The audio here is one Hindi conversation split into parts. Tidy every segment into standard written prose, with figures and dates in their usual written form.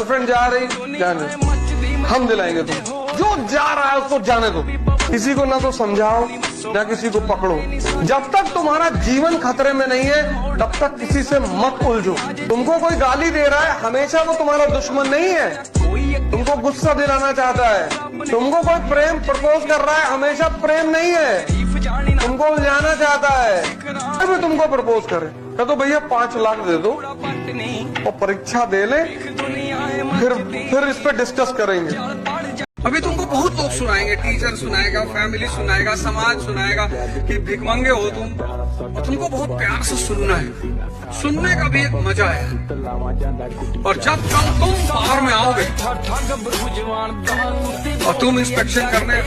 गर्लफ्रेंड जा रही, जाने, हम दिलाएंगे तुम। जो जा रहा है उसको जाने दो, किसी को ना तो समझाओ ना किसी को पकड़ो। जब तक तुम्हारा जीवन खतरे में नहीं है तब तक किसी से मत उलझो। तुमको कोई गाली दे रहा है हमेशा वो तुम्हारा दुश्मन नहीं है, तुमको गुस्सा दिलाना चाहता है। तुमको कोई प्रेम प्रपोज कर रहा है हमेशा प्रेम नहीं है, तुमको उलझाना चाहता है। अभी तुमको प्रपोज करे तो भैया 5 लाख दे दो और परीक्षा दे ले, फिर इस पे डिस्कस करेंगे। अभी तुमको बहुत लोग सुनाएंगे, टीचर सुनाएगा, फैमिली सुनाएगा, समाज सुनाएगा कि भिखमंगे हो तुम, और तुमको बहुत प्यार से सुनना है। सुनने का भी एक मजा है। और जब कल तुम बाहर में आओगे और तुम इंस्पेक्शन करने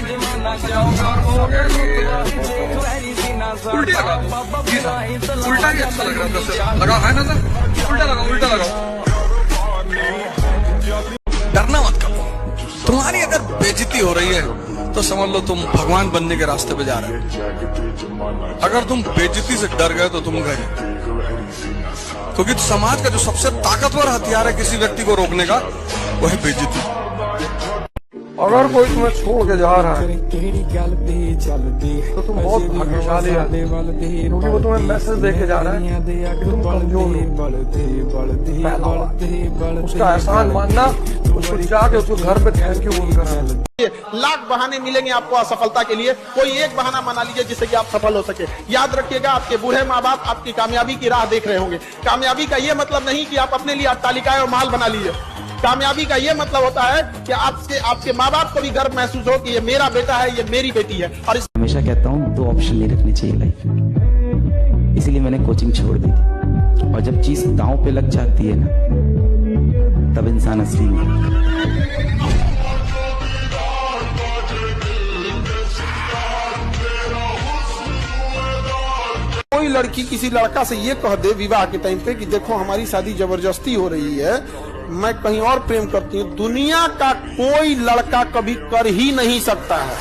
उल्टी लगा, उल्टा ही अच्छा लग रहा है, लगा है ना सर, उल्टा लगाओ, उल्टा लगाओ। डरना मत करो। तुम्हारी अगर बेइज्जती हो रही है तो समझ लो तुम भगवान बनने के रास्ते पे जा रहे हो। अगर तुम बेइज्जती से डर गए तो तुम गए, क्योंकि समाज का जो सबसे ताकतवर हथियार है किसी व्यक्ति को रोकने का, वो है बेइज्जती। अगर कोई तुम्हें छोड़ के जा रहा है तो तुम बहुत भाग्यशाली हो, क्योंकि वो तुम्हें मैसेज देके जा रहा है कि तुम कमजोर हो। उसका एहसान मानना, उसको जाके उसको घर पे थैंक यू बोलकर। लाख बहाने मिलेंगे आपको असफलता के लिए, कोई एक बहाना बना लीजिए जिससे कि आप सफल हो सके। याद रखिएगा, आपके बूढ़े माँ बाप आपकी कामयाबी की राह देख रहे होंगे। कामयाबी का ये मतलब नहीं कि आप अपने लिए अट्टालिकाएं और माल बना लीजिए। कामयाबी का ये मतलब होता है कि आपके माँ बाप को भी गर्व महसूस हो कि ये मेरा बेटा है, ये मेरी बेटी है। और हमेशा कहता हूँ 2 ऑप्शन नहीं रखने चाहिए लाइफ में, इसीलिए मैंने कोचिंग छोड़ दी थी। और जब चीज दांव पे लग जाती है ना, तब इंसान असली में। कोई लड़की किसी लड़का से ये कह दे विवाह के टाइम पे कि देखो हमारी शादी जबरदस्ती हो रही है, मैं कहीं और प्रेम करती हूँ, दुनिया का कोई लड़का कभी कर ही नहीं सकता है।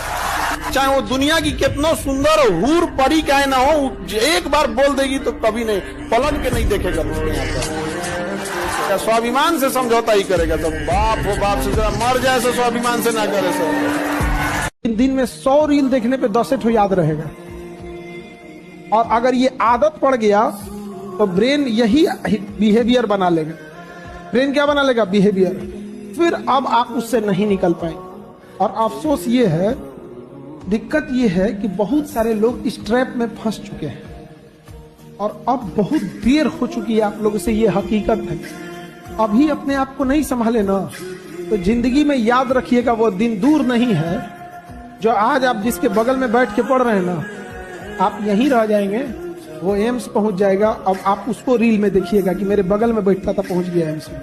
चाहे वो दुनिया की कितना सुंदर हूर परी का ना हो, एक बार बोल देगी तो कभी नहीं, पलट के नहीं देखेगा उसके यहाँ पर। स्वाभिमान से समझौता ही करेगा तो बाप हो बाप से, जरा मर जाए से स्वाभिमान से ना करे सर। दिन में 100 रील देखने पे 10 ठो याद रहेगा, और अगर ये आदत पड़ गया तो ब्रेन यही बिहेवियर बना लेगा। ब्रेन क्या बना लेगा? बिहेवियर। फिर अब आप उससे नहीं निकल पाएंगे। और अफसोस ये है, दिक्कत ये है कि बहुत सारे लोग इस ट्रैप में फंस चुके हैं और अब बहुत देर हो चुकी है आप लोगों से, ये हकीकत है। अभी अपने आप को नहीं संभाले ना तो जिंदगी में याद रखिएगा वो दिन दूर नहीं है जो आज आप जिसके बगल में बैठ के पढ़ रहे हैं ना, आप यहीं रह जाएंगे, वो एम्स पहुंच जाएगा। अब आप उसको रील में देखिएगा कि मेरे बगल में बैठता था, पहुंच गया एम्स में।